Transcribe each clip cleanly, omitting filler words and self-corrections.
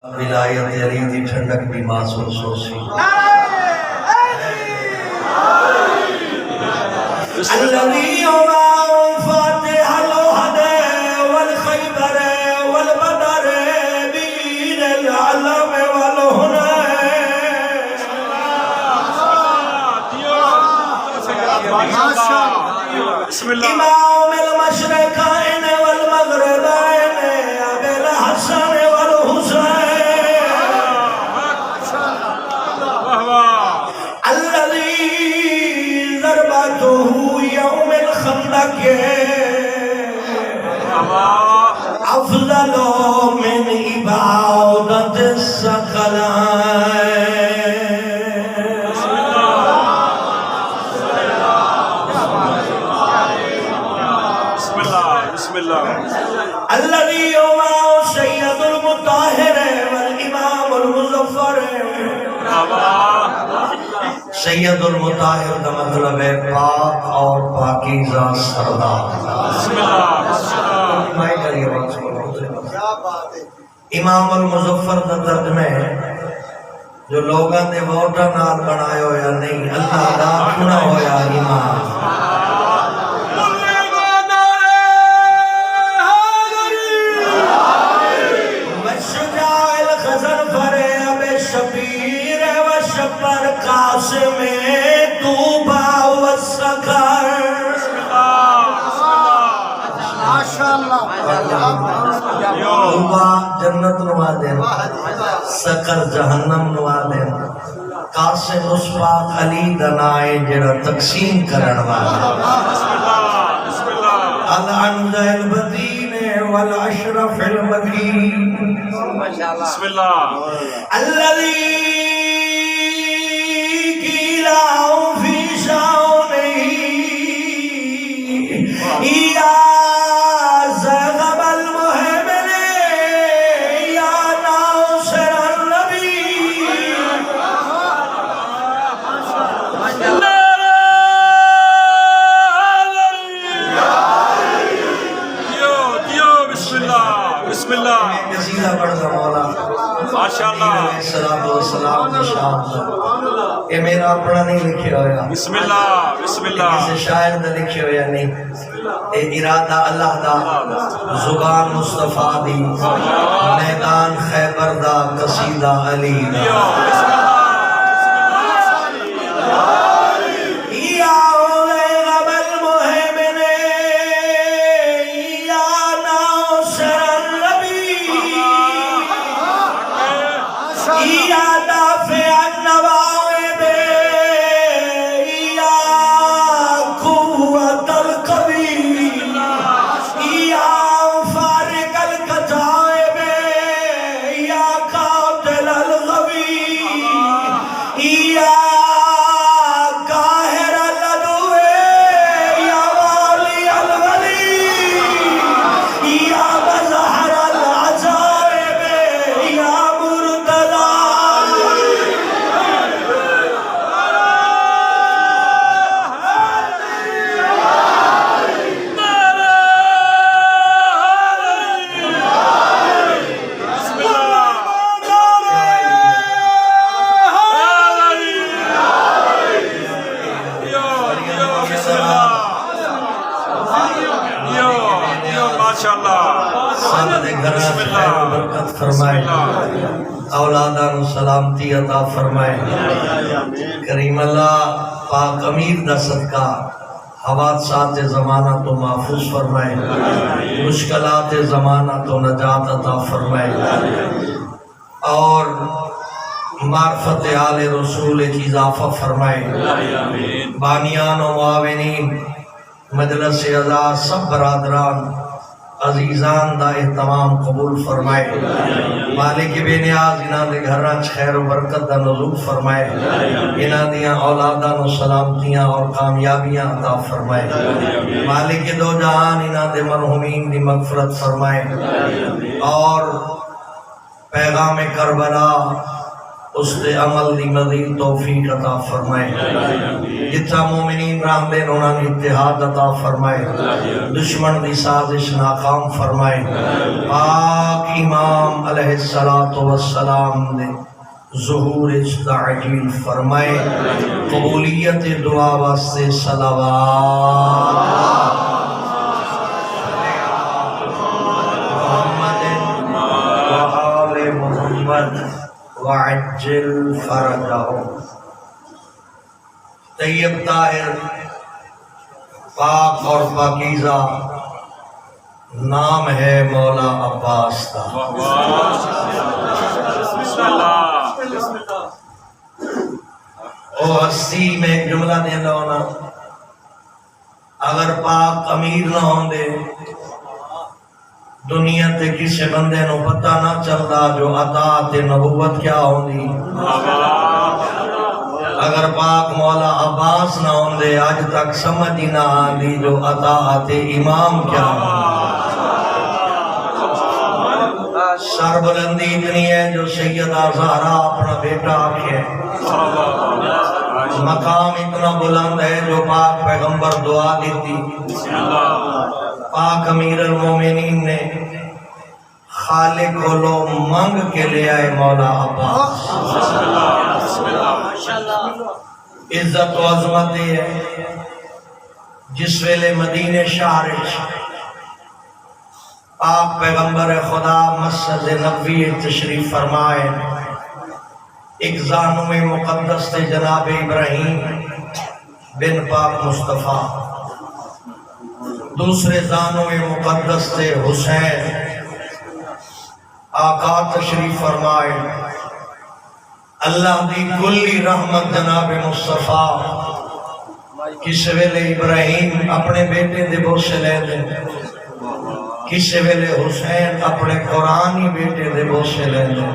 ولایت علی دی ٹھنڈک بھی محسوس ہو سی الذي يوم فاتح الوحد والخيبر والبدر بين العلم والهنى إمام المشرقين والمغربين أبي الحسن يوم الخندق أفضل من إبادة الثقلين بسم الله الذي يوم سيد المطهر والإمام المظفر سید المطاہر کا مطلب ہے پاک اور پاکیزہ سردار امام المظفر کا ترجمہ ہے جو لوگاں دے ووٹاں نال بنایا ہویا نہیں اللہ دا چنا ہویا امام پر قاسم توبہ والسکر توبہ جنت نوادن سکر جہنم نوادن قاسم اسفاق علی دنائے جڑا تقسیم کرن والا العنزہ البدین والعشرف المدین بسم الله الذي في شاونه يا زغب المهمل يا ناصر النبي بسم الله بسم الله قصیدہ پڑھتا مولا ماشاءاللہ السلام نشان یہ میرا اپنا نہیں لکھے ہویا بسم الله بسم الله کسی شاعر دا لکھے ہویا نہیں اے ارادہ اللہ دا زبان مصطفیٰ دی میدان خیبر دا قصیدہ علی دا اولادان سلامتی عطا فرمائے کریم اللہ پاک امیر دا صدقہ حوادثات زمانہ تو محفوظ فرمائے مشکلات زمانہ تو نجات عطا فرمائے اور معرفت آل رسول کی اضافہ فرمائے بانیان و معاونین مجلس اعزاز سب برادران عزیزان دا اہتمام قبول فرمائے مالک بے نیاز انہاں دے گھراں خیر و برکت دا نزول فرمائے انہاں دیاں اولاداں و سلامتیاں اور کامیابیاں عطا فرمائے مالک دو جہان انہاں دے مرحومین دی مغفرت فرمائے اور پیغام کربلا اس دے عمل دی مزید توفیق عطا فرمائے جتھا مومنین رحم دے انہاں نے اتحاد عطا فرمائے دشمن دی سازش ناکام فرمائے پاک امام علیہ السلام نے ظہور تعجیل فرمائے قبولیت دعا واسطے صلوات محمد وعجل فرجہم طیب طاہر پاک اور پاکیزہ نام ہے مولا عباس کا او ہستی میں ایک جملہ دینا ہونا اگر پاک امیر نہ ہوں دے دنیا تے کسے بندے نو پتہ نہ چلدا جو عطا تے نبوت کیا ہوندی اگر پاک مولا عباس نہ ہوندے آج تک سمجھ ہی نہ آندی جو عطا تے امام کیا سر بلندی اتنی ہے جو سیدہ زہرا اپنا بیٹا آکھے مقام اتنا بلند ہے جو پاک پیغمبر دعا دیتی پاک امیر المومنین نے خالق کو لو منگ کے لے آئے مولا عباس عزت و عظمت ہے جس ویلے مدینہ شہرش پاک پیغمبر خدا مسجد نبوی تشریف فرمائے ایک زانو مقدس تھے جناب ابراہیم بن پاک مصطفیٰ دوسرے زانو مقدس تھے حسین آقا تشریف فرمائے اللہ دی کلی رحمت جناب مصطفیٰ کس ویلے ابراہیم اپنے بیٹے دے بوسے لے دے کس ویلے حسین اپنے قرآنی بیٹے دے بوسے لے دے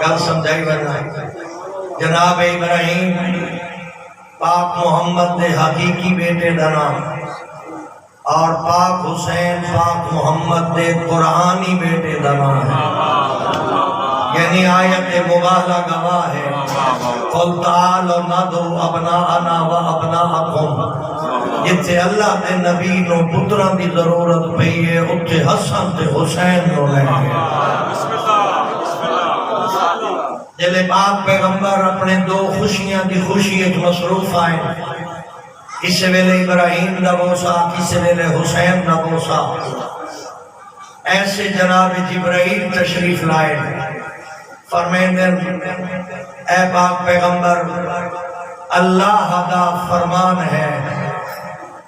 کل سمجھائی بنا جناب ابراہیم پاک محمد دے حقیقی بیٹے دا نام اور پاک حسین پاک محمد دے قرآنی بیٹے دا نام ہے یعنی آیت مبالغہ گواہ ہے قل تعالوا ندعو ابناءنا و ابناءکم جتھے اللہ دے نبی نو پتران دی ضرورت پئی ہے اتھے حسن تے حسین نو لیں گے جلے پاک پیغمبر اپنے دو خوشیاں کی خوشی ایک مصروف آئیں کسی ویلے ابراہیم دا بوسا کسی ویلے حسین دا بوسا ایسے جناب جبرائیل تشریف لائے فرمیندن اے پاک پیغمبر اللہ دا فرمان ہے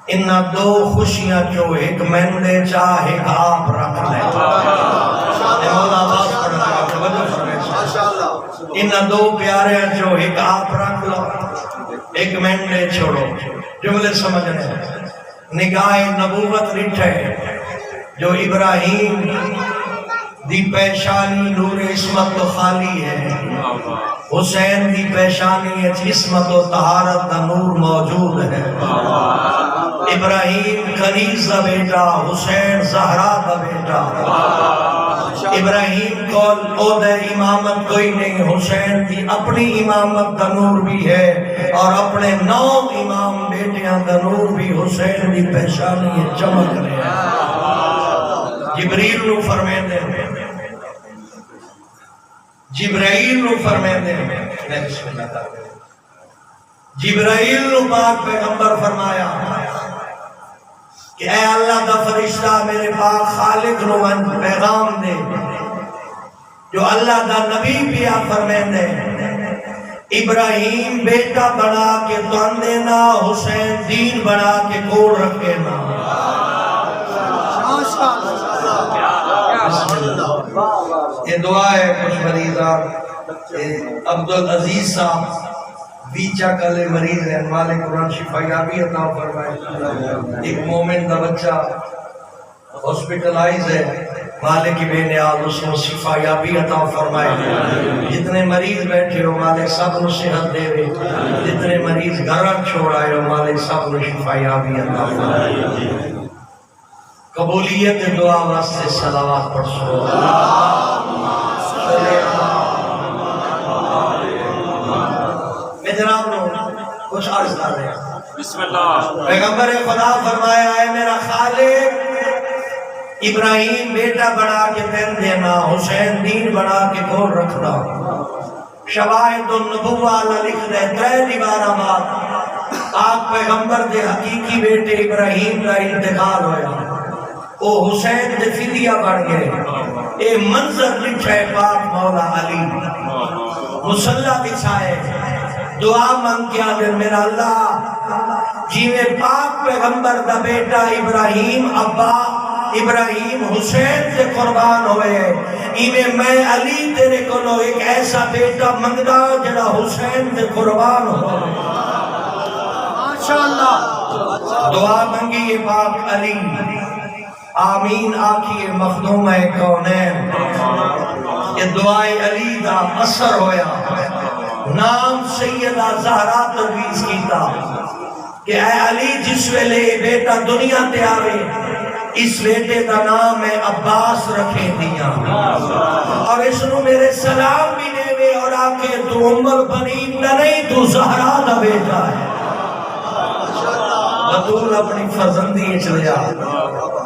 ان دو خوشیاں جو ایک میں دے چاہے آپ رکھ لیں مولا آواز پڑھنا ہے توجہ فرمائے ان دو پیارے جو ایک آپ رکھ لو ایک میں دے چھوڑو جملے سمجھنے نگاہ نبوت رٹھے جو ابراہیم دی پیشانی نور عصمت و خالی ہے حسین دی پیشانی عصمت و طہارت دا نور موجود ہے ابراہیم کنیز دا بیٹا حسین زہرا دا بیٹا ابراہیم کو عہدہ امامت کوئی نہیں حسین دی اپنی امامت دا نور بھی ہے اور اپنے 9 امام بیٹیاں دا نور بھی حسین دی پیشانی چمک رہے ہیں جبریل نو فرمائے دے جبرائیل نو فرمائے دے جبرائیل نو پاک پیغمبر فرمایا کہ اے اللہ دا فرشتہ میرے پاک خالق نو پیغام دے جو اللہ دا نبی پیا فرمائے دے ابراہیم بیٹا بنا کے تن دینا حسین دین بنا کے کوڑ رکھے نا یہ دعا ہے کچھ مریضان عبدالعزیز صاحب بیچا کلے مریض ہیں مالک قرآن شفایابی عطا فرمائے ایک مومن دا بچہ ہاسپٹلائز ہے مالک بے نیاز اس کو شفایابی عطا فرمائے جتنے مریض بیٹھے ہو مالک سب کو صحت دے رہے جتنے مریض گھر چھوڑ آئے ہو مالک سب کو شفایابی عطا فرمائے قبولیت دعا واسطے صلوات پڑھ سو کچھ عرض کر رہے ہیں۔ بسم اللہ پیغمبر خدا فرمایا ہے میرا خالق ابراہیم بیٹا بنا کے پہن دینا، حسین دین بنا کے گول رکھنا، شواہد النبوہ لکھ دے ترے دیوارہ بات آپ پیغمبر دے حقیقی بیٹے ابراہیم کا انتقال ہویا، او حسین دے فدیہ بڑھ گئے۔ اے منظر لکھا ہے پاک مولا علی مصلی بچھائے دعا مانگ کے آگے میرا اللہ جیوے پاک پیغمبر دا بیٹا ابراہیم ابا ابراہیم حسین سے قربان ہوئے، ایویں میں علی تیرے کو ایک ایسا بیٹا منگدا جڑا حسین سے قربان ہوئے۔ ماشاءاللہ دعا منگی پاک علی، آمین آکھیے مخدوم کونین۔ یہ دعائے علی دا اثر ہویا، نام سیدہ زہرا ترویز کیتا کہ اے علی جس ویلے بیٹا دنیا تے آوے اس بیٹے دا نام ہے عباس رکھے دیا، اور اس نو میرے سلام بھی دے وے اور آکے تو ام البنین دا نہیں تو زہرا دا بیٹا ہے۔ بطول اپنی فرزندی چلیا،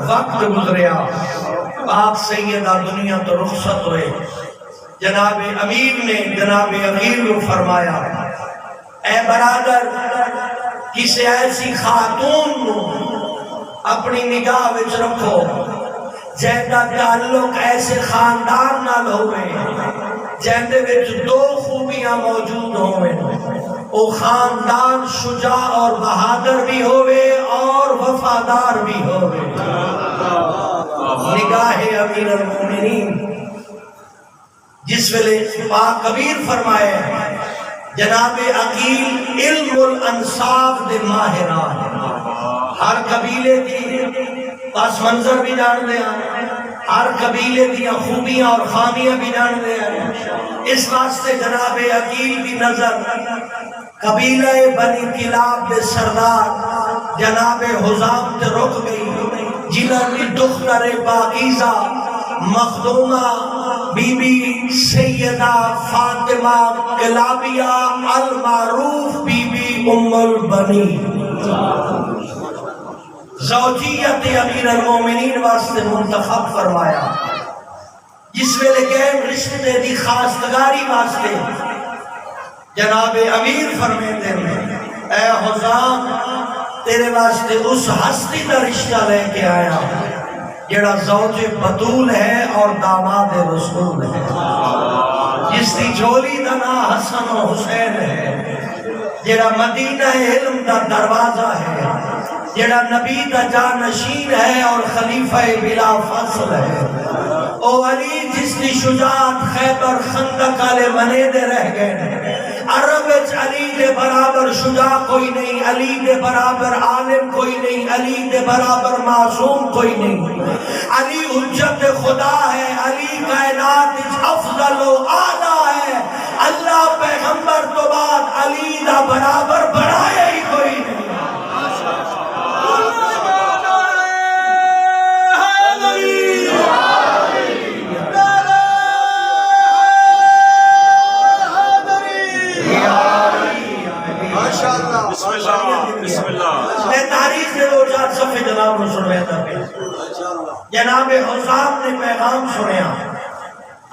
وقت گزریا، پاک سیدہ دنیا تو رخصت ہوئے، جناب امیر نے جناب امیر کو فرمایا اے برادر کسی ایسی خاتون اپنی نگاہ وچ رکھو جہاں تعلق ایسے خاندان نال ہوئے جہاں وچ دو خوبیاں موجود ہوئے، وہ خاندان شجاع اور بہادر بھی ہوئے اور وفادار بھی ہوئے۔ نگاہ امیر المومنین جس ویلے پاک کبیر فرمائے جناب عقیل علم الانصاف دے ماہران، ہر قبیلے دی پاس منظر بھی جان دے ہیں، ہر قبیلے دی خوبیاں اور خامیاں بھی جان دے ہیں۔ اس واسطے جناب عقیل بھی نظر قبیلہ بنی کلاب دے سردار جناب حزام تے رک گئی، جنہاں کی دختر پاکیزہ مخدومہ بی بی سیدہ فاطمہ کلابیہ المعروف بی بی ام البنین زوجیت امیر المومنین واسطے منتخب فرمایا، جس ویلے گئے رشتے دی خواستگاری واسطے جناب امیر فرمیندے میں اے حزام تیرے واسطے اس ہستی کا رشتہ لے کے آیا جڑا زوج بطول ہے اور داماد رسول ہے، جس دی جولی دا نام حسن و حسین ہے، جڑا مدینہ علم دا دروازہ ہے، جڑا نبی دا جانشین ہے اور خلیفہ بلا فصل ہے، او علی جس دی شجاعت خیبر خندق والے منے دے رہ گئے۔ عرب وچ علی دے برابر شجاع کوئی نہیں، علی دے برابر عالم کوئی نہیں، علی دے برابر معصوم کوئی نہیں، علی حجت خدا ہے، علی کائنات افضل و اعلیٰ ہے، اللہ پیغمبر تو بعد علی دا برابر بڑھایا ہی کوئی نہیں۔ بسم اللہ بسم اللہ میں تاریخ سے دو چار صفحے جناب کو سنویا تھا کہ جناب حسام نے پیغام سنیا،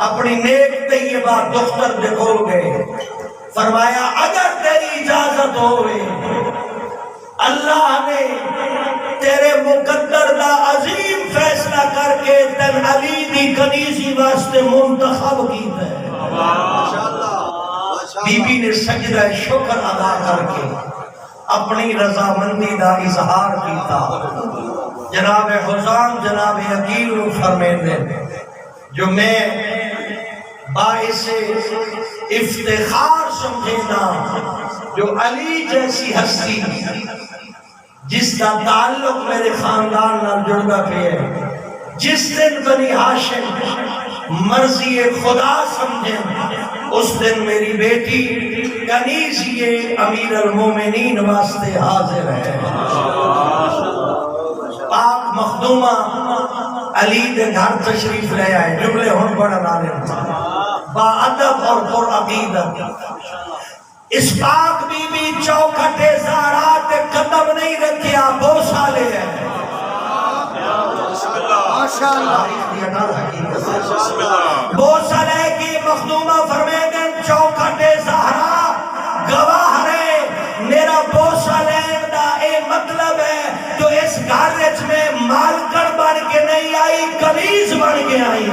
اپنی نیک طیبہ دختر دے کول گئے، فرمایا اگر تیری اجازت ہوئے اللہ نے تیرے مقدر دا عظیم فیصلہ کر کے تن علی دی کنیزی واسطے منتخب کی ہے۔ بی بی نے سجدہ شکر ادا کر کے اپنی رضامندی دا اظہار کیتا۔ جناب حسام جناب عقیل فرمیندے جو میں باعث افتخار سمجھینا جو علی جیسی ہستی جس کا تعلق میرے خاندان نال جڑتا پہ ہے، جس دن بنی ہاشم مرضی خدا سمجھیں اس دن میری بیٹی کنیزی امیر المومنین واسطے حاضر ہے۔ پاک مخدومہ علی دے گھر تشریف لے آئے، جملے ہن بڑا نالم با ادب اور پر عقیدت اس پاک بی بی چوکھٹے زہرا تے قدم نہیں رکھیا بوسا لے ہے بوسا لے کی مخدومہ فرمے دن چوکھٹے زہرا گواہ رہے میرا بوسا لین دا اے مطلب ہے تو اس گھرچ میں مالکن بن کے نہیں آئی کنیز بن کے آئی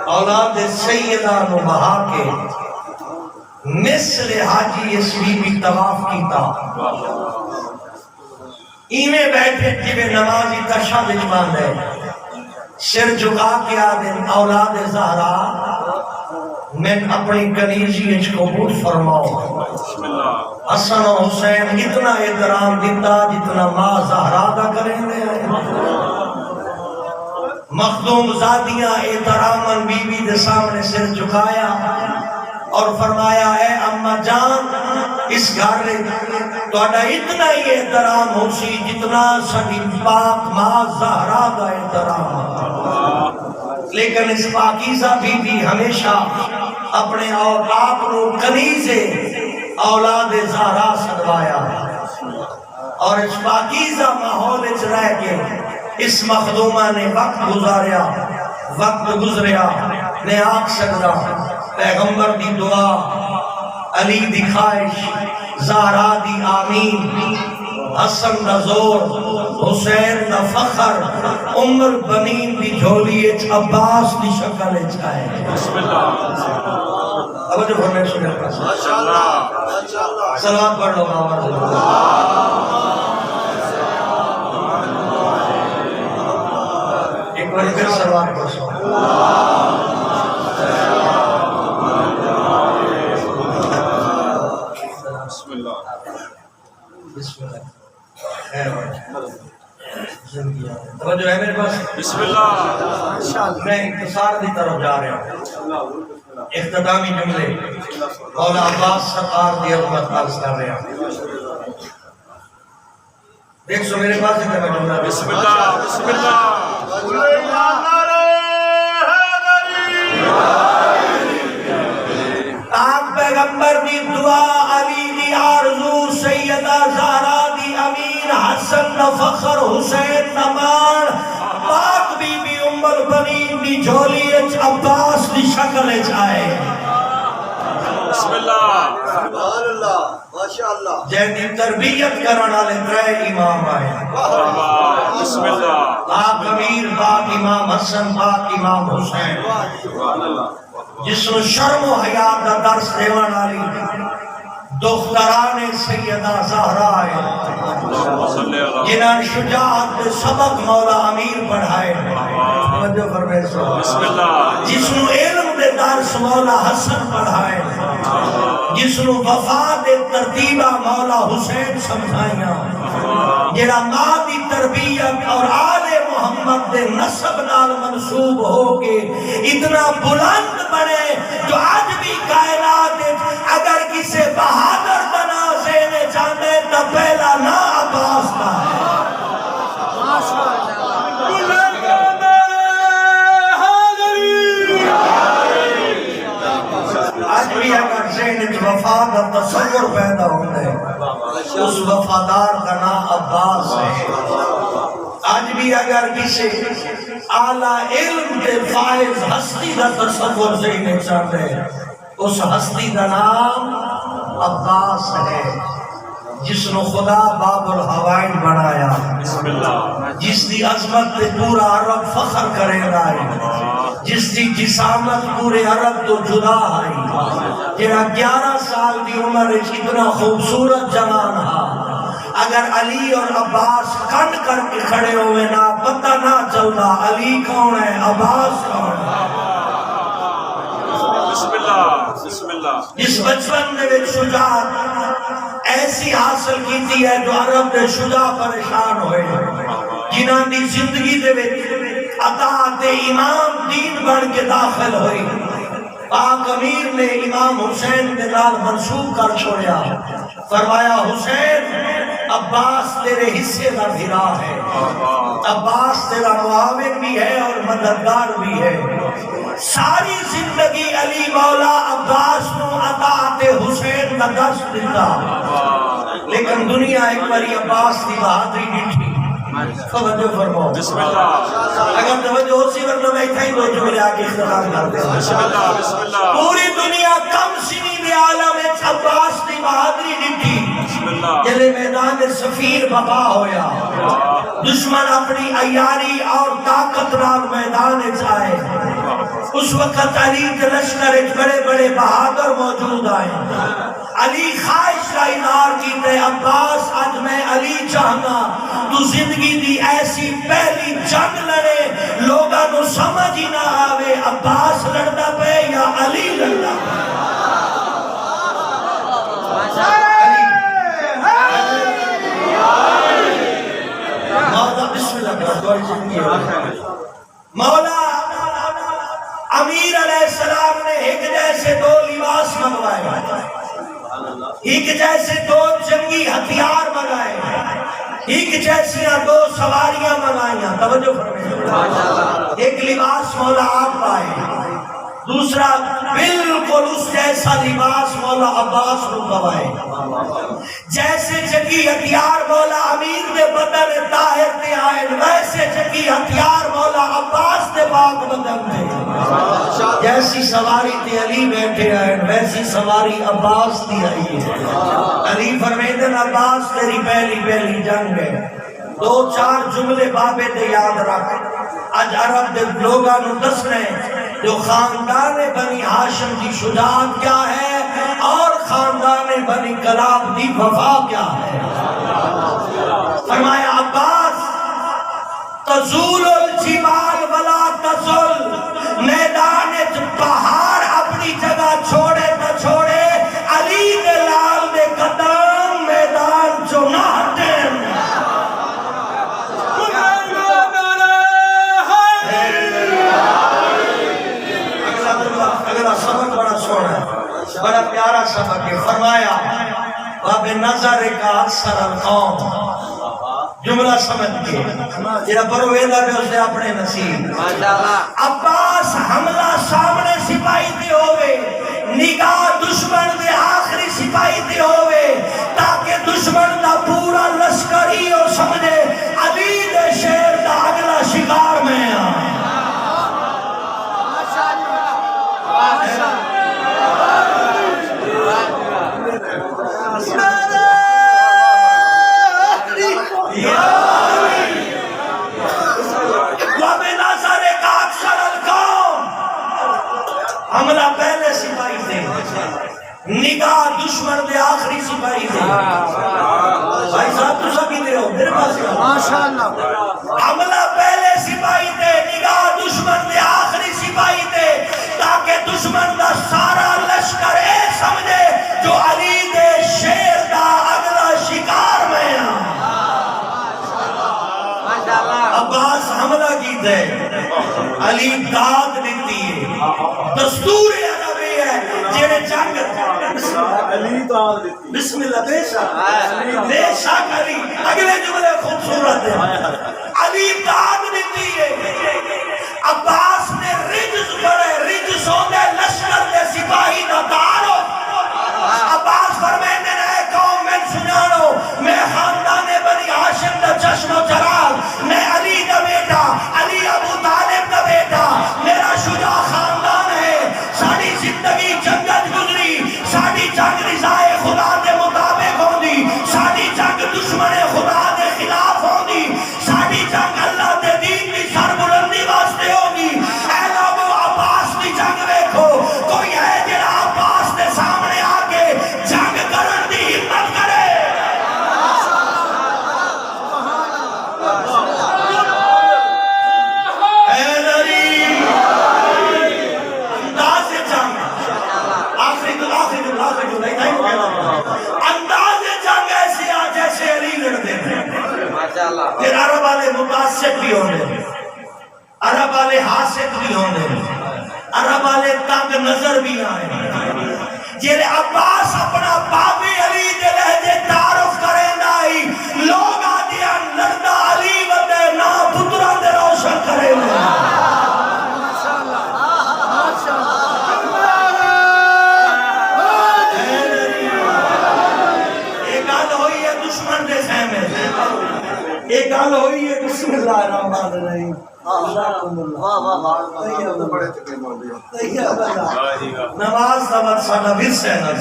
اولاد سیدہ نبہا کے مثل حاجی اس بی بی طواف کیتا ایمیں بیٹھے جبے نمازی تشا بجمان دے سر جھکا کے آدھیں اولاد زہرا میں اپنی کنیزی اچھ قبول فرماؤں حسن و حسین اتنا احترام دیتا جتنا ماں زہرا دا کریں دے مخدوم زادیاں احتراماً بی بی دے سامنے سر جھکایا اور فرمایا اے اماں جان اس گھر توڑا اتنا ہی احترام ہو سی جتنا سنی پاک ماں زہرا دا احترام لیکن اس پاکیزہ بی بی ہمیشہ اپنے آپ کو کنیزے اولاد زہرا صدوایا اور اس پاکیزہ ماحول اچھ رہ کے اس مخدومہ نے وقت گزریا نے آنکھ سکتا پیغمبر دی دعا علی دی خواہش زہرا دی آمین حسن دا زور حسین دا فخر عمر بنین دی جھولی اچھ عباس دی شکل اچھ آئے بسم اللہ اب جو فرمائے سنے صلوات پڑھ لو ایک بار پھر صلوات پڑھ سو بسم اللہ توجہ ہے میرے پاس بسم اللہ میں اختصار دی طرف جا رہا ہوں اختتامی جملے مولا عباس سرکار دی عظمت عرض کر رہا ہوں دیکھ سو میرے پاس ہے میں جملہ بسم اللہ بسم اللہ آپ پیغمبر دی دعا علی دی آرزو سیدہ زہرا دی امین حسن دا فخر حسین نمان پاک بی بی امر بنین دی جھولی اچھ عباس دی شکل اچھ آئے بسم اللہ سبحان اللہ ماشاءاللہ جن دی تربیت کرنا لے ترے امام آئے بسم اللہ پاک امیر پاک امام حسن پاک امام حسین جس نے شرم و حیات دا درس دیوان آلی دختران سیدہ زہرا ہے جنہاں شجاعت دے سبق مولا امیر پڑھائے بسم اللہ جس نے علم دے درس مولا حسن پڑھائے جس نے وفا دے ترتیبہ مولا حسین سمجھائیاں جنہاں ماں دی تربیت اور آل محمد دے نسب نال منصوب ہو کے اتنا بلند بڑے جو آج بھی کائنات اگر کسے بہادر تنازع میں جانے تو پہلا نا عباس کا ہے آج بھی اگر ذہن وفا کا تصور پیدا ہوتا ہے اس وفادار کا نام عباس ہے آج بھی اگر کسی اعلیٰ علم کے فائز ہستی کا تصور ذہن چاہتے ہیں اس ہستی کا نام عباس ہے جس نے خدا باب الحوائن بنایا بسم اللہ جس دی عظمت پہ پورا عرب فخر کرے رائے جس دی جسامت پورے عرب تو جدا آئی جنہا 11 سال دی عمر اتنا خوبصورت جوان ہا اگر علی اور عباس کنڈ کر کے کھڑے ہوئے نا پتہ نہ چلتا علی کون ہے عباس کون ہے بسم اللہ بسم اللہ جس بچپن میں ایک شجاعت ایسی حاصل کی تھی ہے جو عرب دے شجاع پریشان ہوئے جنہاں دی زندگی دے اطاعت امام دین بن کے داخل ہوئی پاک امیر نے امام حسین کے نال منسوب کر چھوڑیا فرمایا حسین عباس تیرے حصے کا بھرا ہے، عباس تیرا معاون بھی ہے اور مددگار بھی ہے۔ ساری زندگی علی مولا عباس کو اطاعت حسین کا درس دیتا، لیکن دنیا ایک باری عباس کی بہادری ڈٹھی۔ توجہ فرماؤ، بسم اللہ، اگر توجہ ہو سی ورنہ میں تھا ہی دو جملے آگے اختتام کرتے ہیں۔ بسم اللہ، بسم اللہ، پوری دنیا کم سنی دے عالم وچ عباس دی بہادری ڈٹھی، بسم اللہ، جلے میدان صفیر بقا ہویا، دشمن اپنی عیاری اور طاقت نال میدان وچ آئے۔ اس وقت علی کے لشکر وچ بڑے بڑے بہادر موجود آئے۔ علی خواہش کا اظہار کیتے، عباس اج میں علی چاہنا تو زندگی دی ایسی پہلی جنگ لڑے لوگاں نو سمجھ ہی نہ آوے عباس لڑدا پے یا علی لڑدا پے۔ مولا بسم اللہ، مولا امیر علیہ السلام نے ایک جیسے دو لباس منگوائے، ایک جیسے دو جنگی ہتھیار منگائے، ایک جیسیاں دو سواریاں منگائیاں۔ توجہ فرمائیں، ایک لباس مولا آپ پائے، دوسرا بالکل اس جیسا لباس مولا عباس کو گوائے۔ جیسے جنگی ہتھیار مولا امیر دے بدن طاہر تے آئے، ویسے جنگی ہتھیار مولا عباس دے پاک بدن تے۔ جیسی سواری تے علی بیٹھے آئے، ویسی سواری عباس دی آئی ہے۔ علی فرمیدن عباس تیری پہلی جنگ ہے، دو چار جملے بابے دے یاد رکھ۔ اج عرب دے لوگاں نو دسنے جو خاندان بنی ہاشم کی شجاعت کیا ہے اور خاندان بنی کلاب دی وفا کیا ہے۔ فرمایا عباس تزول الجبال ولا تزل، میدان پہاڑ اپنی جگہ چھوڑے نہ چھوڑے، علی دے لال دے قدم میدان جو نہ ہٹے۔ اگلا سبق بڑا سونا ہے، بڑا پیارا سبق ہے۔ فرمایا باب نظر کا اکثر القوم، جملہ سمجھ کے جنہا پرویدہ میں اس نے اپنے نصیب۔ عباس حملہ سامنے سپاہی دے ہوئے، نگاہ دشمن دے آخری سپاہی دے ہوئے، تاکہ دشمن دا پورا لشکر ہی ہو سمجھے علی دے شیر دا اگلا شکار میں آئے۔ حملہ پہلے سپاہی تھے، نگاہ دشمن دے آخری سپاہی تھے۔ بھائی صاحب تو سب ہی دے ہو میرے پاس ماشاءاللہ۔ حملہ پہلے سپاہی تھے، نگاہ دشمن دے آخری سپاہی تھے، تاکہ دشمن دا سارا لشکر اے سمجھے جو علی دے شیر دا اگلا شکار میں عباس حملہ کی تھے، علی داد دیتی ہے، دستور عربی ہے جیڑے جنگ علی داد دیتی، بسم اللہ بے شک علی، اگلے جملے خوبصورت ہے، علی داد دیتی ہے۔ عباس نے رجز پڑے، رجز ہوندے لشکر دے سپاہی دا دارو۔ عباس فرمیندے رہے قوم میں سنانو، میں خاندان بنی ہاشم دا چشم و چراغ، میں علی دا بیٹا، علی ابو طالب دا بیٹا، میرا شجاع خاندان ہے، ساری زندگی جنگت گزری، ساری جنگ رضائے خدا دے مطابق ہوندی، ساری جنگ دشمن خدا دے خلاف ہوندی، ساری جنگ اللہ دے دین دی سربلندی واسطے ہوندی۔ اے لوگو عباس دی جنگ ویکھو، کوئی ہے جڑا عباس دے سامنے آکے جنگ کرن دی ہمت کرے۔ انداز جنگ ایسی آ جیسے علی لڑتے ہیں۔ پھر عرب والے متعصب بھی ہونے، عرب والے حاسد بھی ہونے، عرب والے تنگ نظر بھی آئے۔ جیلے عباس اپنا بابی علی دے لہجے نماز دا وقت ساڈا ورثہ ہے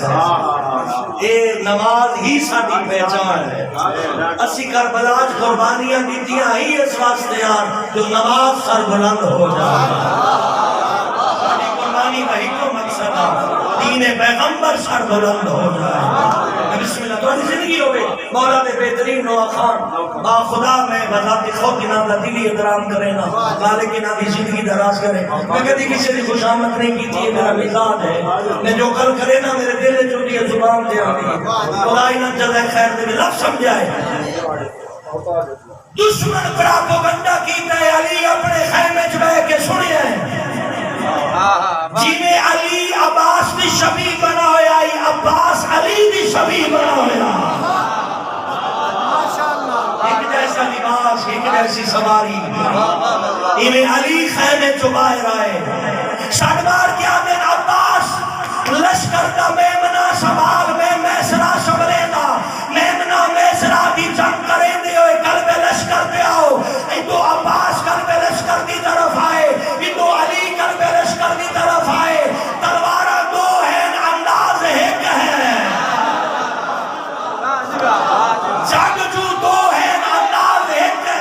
اے نماز ہی ساڈی پہچان ہے اسی کربلا وچ قربانیاں دتیاں ہی اس واسطے یار جو نماز سر بلند ہو جائے ساڈی قربانی کا ایک مقصد ہے دین پیغمبر سر بلند ہو جائے بسم اللہ تھوڑی زندگی ہوگی مولا نے بہترین نوح خان با خدا میں بذات خود انہاں دا دلی احترام کرے نا مالک انہاں دی زندگی دراز کرے میں کدی کسی دی خوش آمد نہیں کی تھی میرا مزاج ہے میں جو کل کرے نا میرے دل نے چوٹی ہے زبان دے آگئی خدا انہاں جزائے خیر دے لفظ سمجھائے دشمن پراپوگنڈا کیتا ہے علی اپنے خیمے چبے کے سنی ہے جی علی عباس دی شبیہ بنا ہویا عباس علی دی شبیہ بنا ہویا ایک جیسا لباس ایک جیسی سواری انہیں علی خیمے چبائے رائے شاڑبار کیا دن عباس لشکر دا میمنہ سوال میں میسرہ شبرے دا میمنہ میسرہ دی جنگ کریں دے ہوئے قلب لشکر دے آؤ ایدو عباس قلب لشکر دی طرف آئے ایدو علی قلب لشکر دی طرف آئے تلوارہ دو ہیں انداز ایک ہے جنگ جو دو ہیں انداز ایک ہے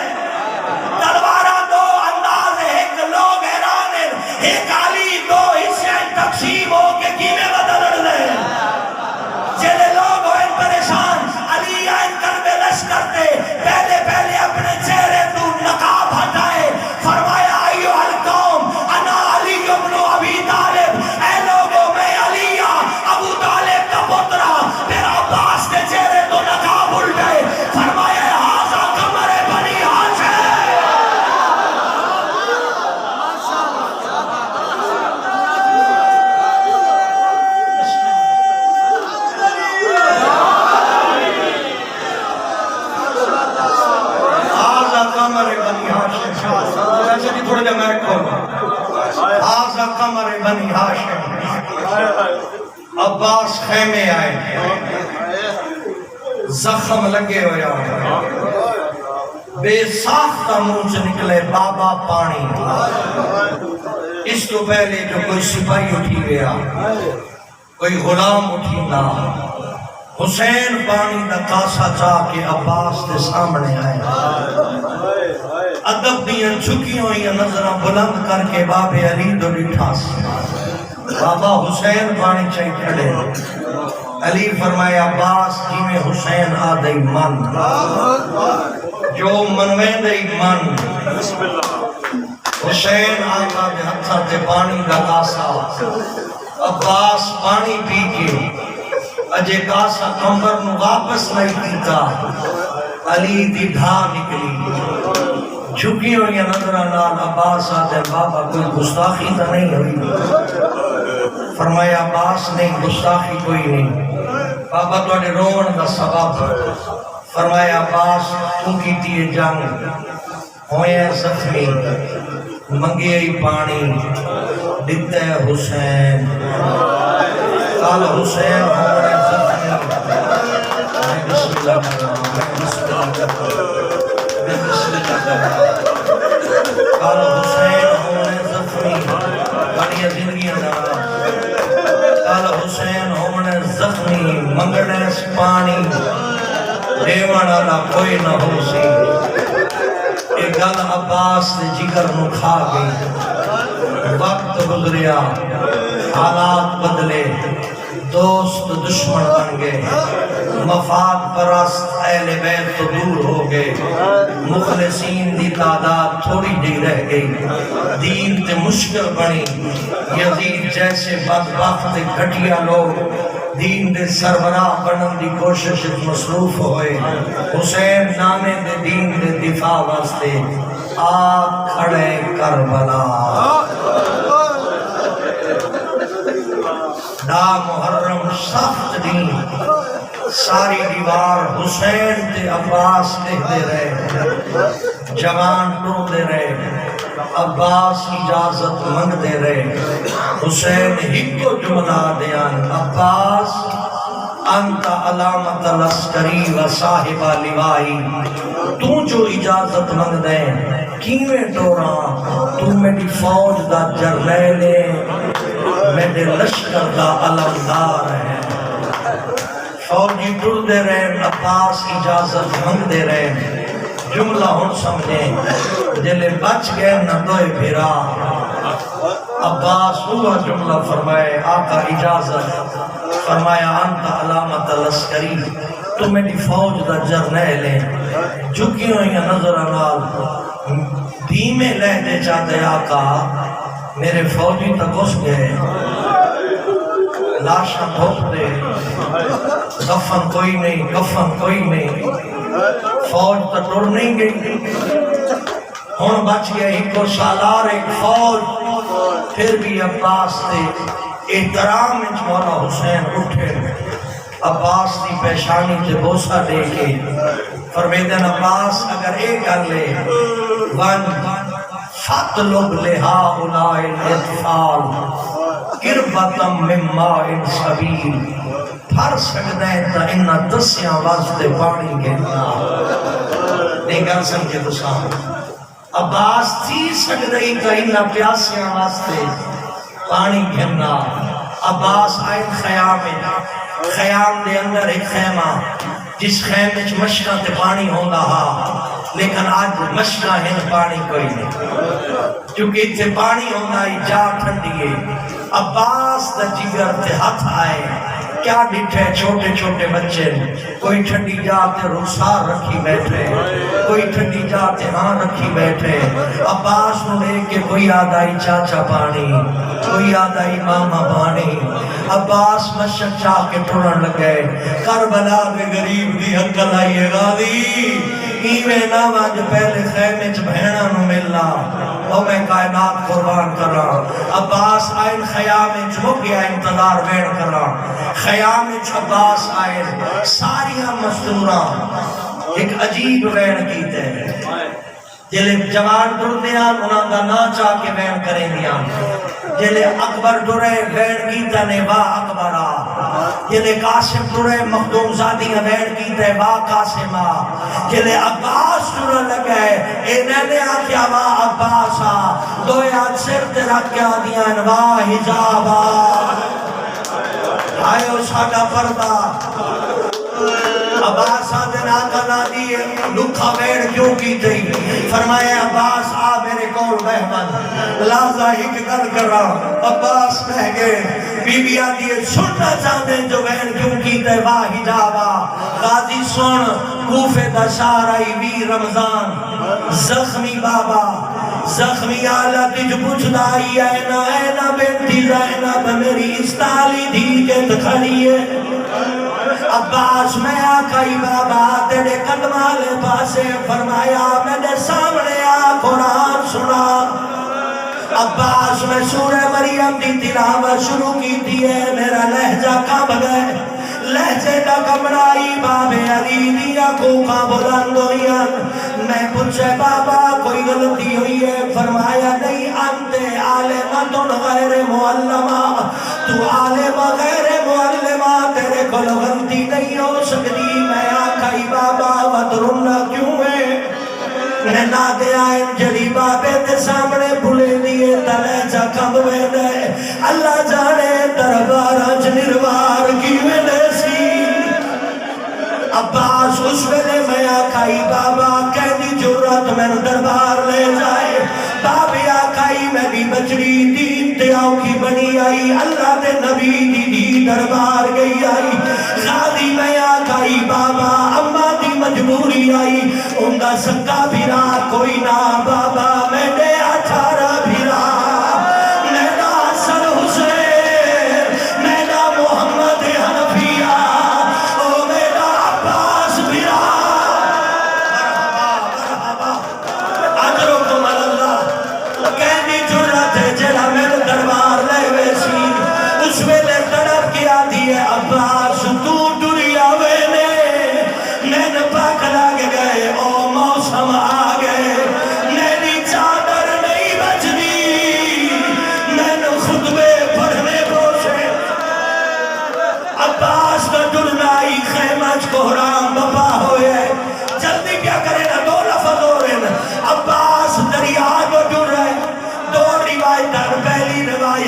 تلوارہ دو انداز ایک لوگ حیران ہیں ایک علی دو حصے تقسیم ہو کے کینے بدل لے جلے لوگ ہوئے پریشان علی آئین قلب لشکر دے پہلے پہلے اپنے چہرے تو نقاب ہٹائے فرمایا ایو القوم انا علی ابن ابی طالب اے لوگوں میں علی ابو طالب کا پترا پھر عباس کے چہرے تو نقاب الٹے فرمایا ہاذا قمر بنی ہاشم ہاذا قمر بنی ہاشم ایسے بھی تھوڑے جمع کھول ہاذا قمر بنی ہاشم عباس خیمے آئے زخم لگے ہویا بے ساختہ منہ سے نکلے بابا پانی اس تو پہلے جو کوئی سپاہی اٹھی گیا کوئی غلام اٹھی نہ حسین پانی دا کاسا چاہ کے عباس دے سامنے آئے ادب دیاں جھکی ہوئی نظرہ بلند کر کے بابے علی دو ڈٹھا سی بابا حسین پانی چاہی کھڑے علی فرمایا عباس کی میں حسین آدھائی من جو منوین دائی من حسین آقا دے ہتھا تے پانی دا کاسا عباس پانی پی کے اجے کاسا کمبر نو واپس نہیں دیتا علی دی ڈھا نکلی جھکی ہوئی نظرہ نال عباس آدھے بابا کوئی گستاخی تا نہیں ہوئی فرمایا عباس نہیں گستاخی کوئی نہیں بابا تو اڈے رومن دا سبب فرمایا عباس تو کیتی ہے جنگ ہوئے زخمی منگے پانی دیتے حسین قال حسین ہوئے زخمی بسم اللہ قال حسین ہوئے زخمی بڑی زندگی قال حسین ہوئے زخمی منگڑے پانی دیوان اللہ کوئی نہ ہو سی ایک گل عباس نے جگر نو کھا گئی وقت گزریا حالات بدلے دوست دشمن بن گئے مفاد پرست اہل بیت تو دور ہو گئے مخلصین دی تعداد تھوڑی دی رہ گئی دین تے مشکل بنی یزید جیسے بدبخت گھٹیا لوگ دین دے سربراہ بنن دی کوشش مصروف ہوئے حسین نامے دے دین دے دفاع واسطے آگ کھڑے کربلا دا محرم سخت دین ساری دیوار حسین تے عباس لکھتے رہے جوان ٹو دے رہے عباس اجازت منگ دے رہے حسین ہی کو جملہ دیان عباس انت علامت العسکری و صاحب لوائی تو جو اجازت منگ دے کیویں ٹوراں تو میری فوج دا جرنیل ہے میرے لشکر دا علمدار ہے فوجی ٹر دے رہے عباس اجازت منگ دے رہے جملہ ہن سمجھیں جلے بچ گئے نہ دوئے بھیرا عباس ہوا جملہ فرمائے آقا اجازت فرمایا انت علامت لشکری تو میری فوج دا جرنیل ہے جھکی ہوئی نظر نال دھیمے لہجے چاہتے آقا میرے فوجی تک اس گئے لاشاں دھوپ دے کفن کوئی نہیں کفن کوئی نہیں فوج تو ٹر نہیں گئی ہن بچ گیا ایک کو سالار ایک فوج پھر بھی عباس سے احترام میں مولا حسین اٹھے عباس کی پیشانی سے بوسہ دے کے فرمیدن عباس اگر ایک کر لے ون فَطْلُبْ لِهَا اُلَائِ الْإِطْفَالِ قِرْبَتًا مِّمَّا سَبِيلِ پھر سکتے ہیں تا انہا دسیاں واسطے پانی گھننا نہیں کر سمجھے تو سامنے عباس تھی سکتے ہیں تا انہا پیاسیاں واسطے پانی گھننا عباس آئے خیام دے اندر ایک خیمہ جس خیمے چھ مشکہ تے پانی ہوں رہا لیکن آج مشکہ ہیں پانی کوئی نہیں کیونکہ اتنے پانی ہوں رہا جا ٹھنڈیے عباس دا جگر تے ہاتھ آئے کیا ڈٹھے چھوٹے چھوٹے بچے کوئی ٹھنڈی جاتے رخسار رکھی بیٹھے کوئی ٹھنڈی جاتے ہاں رکھی بیٹھے عباس نو لے کے کوئی آدائی چاچا پانی کوئی آدائی ماما پانی عباس مشک چاہ کے ٹھوڑن لگے کربلا میں غریب دی حقل آئیے غادی ایویں نامہ جو پہلے خیمے چھ بہنہ نو ملنا او میں کائنات قربان کرا عباس آئین خیام چھ گیا انتظار وین کرا خیام چھ عباس آئین ساریاں مستورہ ایک عجیب وین کیتے ہیں جلے جوان ڈردیاں انہاں دا نا چاہ کے وین کریں دیاں جلے اکبر ڈرے وین کیتا نے واہ اکبرہ جلے قاسم ڈرے مخدوم زادیاں وین کیتے واہ قاسمہ جلے عباس ڈرے لگے اے نینے آکیا واہ عباسہ دوئے آج سر تے رکھیا دیاں واہ حجابہ آئے ساڑا پردہ عباس آدھن آقا نادی لکھا بیڑ کیوں کی تھی فرمائے عباس آ میرے کول مہمان لازہ ہی کر کر رہا عباس بہ گئے بی بی آدھی سننا چاہتے جو بیڑ کیوں کی تھی واہی جاوا غازی سن کوفے دا شارائی وی رمضان زخمی بابا زخمی آلہ تجھ پوچھ دائی اینا بیٹی زینب میری استالی دی کے دکھڑی ہے عباس میں آقای بابا تیرے قدمالے پاسے فرمایا میں نے سامنے قرآن سنا عباس میں سورہ مریم دی تلاوت شروع کی دیئے میرا لہجہ کب گئے لہجے دا کمرائی بابے علی دیا کوکا بلند ہوئیا میں پوچھے بابا کوئی غلطی ہوئی ہے فرمایا نہیں انتے عالمتن غیر معلمہ تو عالم غیر معلمہ تیرے کل غلطی نہیں ہو سکتی میں آقای بابا ودرنہ کیوں ہے نہ دے آئین جڑی بابے تے سامنے بھولے دیئے تلے جا کم ویدے اللہ جانے دربارہ جنروار کی ویدے سی عباس اس ویلے میں آقای بابا قیدی جرات میں دربار لے جائے بابی آقای میں بھی بچڑی دین تے آؤ کی بنی آئی اللہ دے نبی دی دربار گئی آئی غادی میں آقای بابا اممہ دی مجبوری آئی ان کا سکا بھیرا کوئی نہ بابا میں نے 18 بھیرا میرا حسن حسین میرا محمد حنفیہ او میرا عباس بھیرا مرحبا اجرکم اللہ کہنی جرات ہے جڑا میرے دربار لے ویسی اس ویلے طرف کیا دیئے عباس تو ڈریا ویلے میں نے پاک لگ گئے او موسم آگئے میری چادر نہیں بچ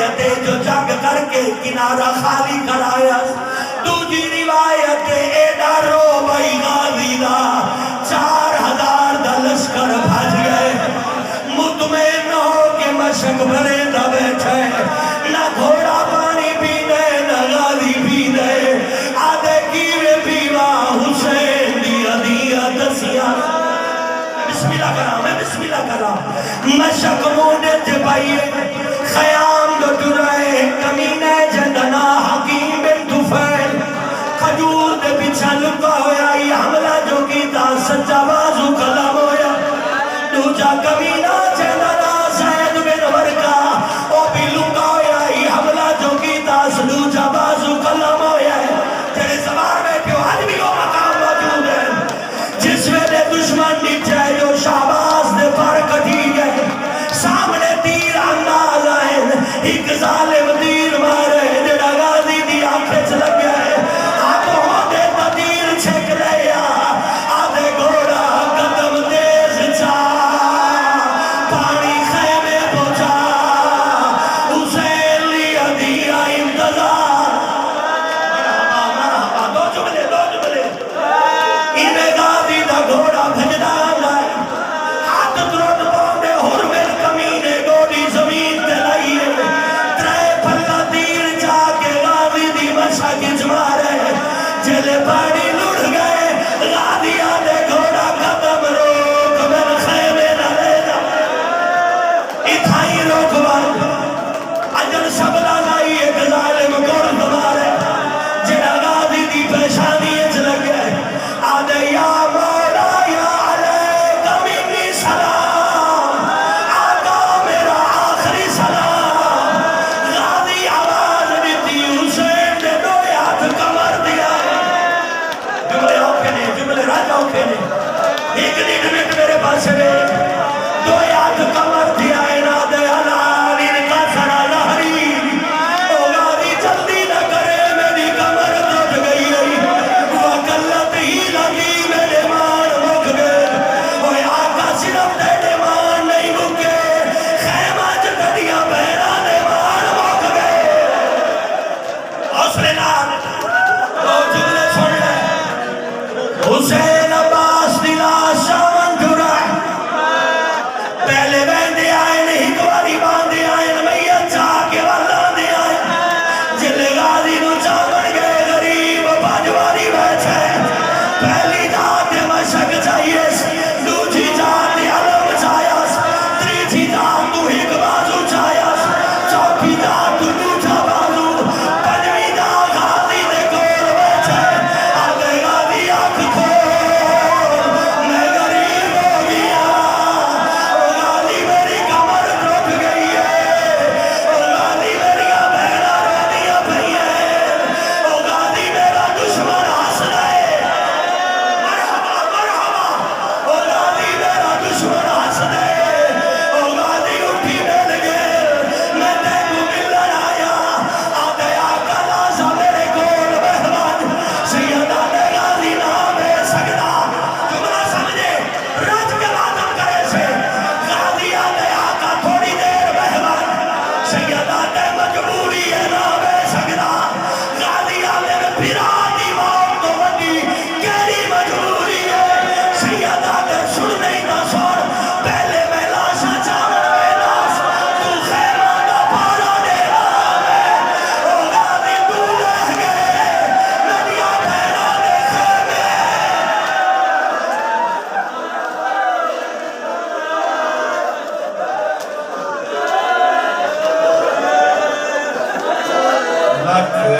روایت جو جنگ کر کے کنارہ خالی کرایا دوجی روایت ایڈا رو بھائی غازی دا 4000 دا لشکر بھاج گئے مطمئن ہو کہ مشک بھرے دا بیٹھے نہ گھوڑا پانی پینے نہ غازی پینے آدھے کیوے پیوا حسین دیا دیا دسیا بسم اللہ کرام ہے بسم اللہ کرام مشک مونے جبائیے خیام دو جرائے کمینے جندنا حکیم بن طفیل خجور دے پیچھا لکا ہویا یہ حملہ جو کیتا سچا بازو کلام ہویا دوجا کمینہ جندنا سید بن ورکا او بھی لکا ہویا یہ حملہ جو کیتا دوجا بازو کلام ہویا تیرے سوار میں پیو حد بھی وہ مقام موجود ہے جس میں دے دشمن نیچے جو شہباز دے پر کٹی گئے سامنے تیر انداز آئے ایک ظالم تیر مارے جڑا غازی دی آنکھیں چلگ گئے آپ ہوتے تا تیر چھک لیا آدھے گھوڑا قدم تیز چا پانی خیمے پہنچا حسین لیا دیا انتظار مرحبا دو جملے انہیں غازی دا گھوڑا بھجنا لائے ہاتھ درد باندے حرمل کمینے گوڑی زمین تے لائیے ترے پھلا تیر جا کے غازی دی مشا کچ مارے جلے پاڑی لڑ گئے غازی آدھے گھوڑا قدم روک من خیمے نہ لے جا اتھائی روک بار اجل شبلا لائی ایک ظالم گرد مارے جڑا غازی دی پیشانی اچ لگے آدھے یا مولا یا علیکہ منی سلام آقا میرا آخری سلام غازی آواز دیتی حسین نے دو ہاتھ کمر دیا جملے اوکے نے جملے راجہ اوکے نے ایک منٹ میرے پاس ہے دو ہاتھ کمر دیا نادے حلال ان کا سرا لہری او غازی جلدی نہ کرے میری کمر ٹوٹ گئی وکلت ہی لگی میرے مان مک گئے اوے آقا صرف تیرے مان نہیں مکے خیمہ جدڑیاں بہرانے مان مک گئے حوصلے نال دو جملے سن لے حسین عباس دلا شامن جڑا پہلے بہندے آئے نہیں دواری باندے آئے میت چاہ کے والا دے آئے جلے غازی نو چاہن گئے غریب باجواری بیٹھے پہلی جات مشک چاہیے دوجی جات علم چاہیا تیجی جات تو ایک بازو چاہیا چوتھی جات تو دوجا بازو پنجویں جات غازی دے کول بیٹھے آدھے غازی آنکھ کھول میں غریب ہو گیا غازی میری کمر ٹوٹ گئی ہے غازی میری بہنا رہنیاں پئی ہے غازی میرا دشمن ہنس رہے مرحبا مرحبا غازی میرا دشمن ہنس رہے غازی اٹھی مل گئے میں تینوں ملن آیا آدھے آقا لازا میرے کول مہمان سیدہ نے غازی نام ہے سگدا جملہ سمجھے رج کے وعدم کرے سے غازی آدھے آقا تھوڑی دیر مہمان سیدہ نے مجبوری ہے نام ہے سگدا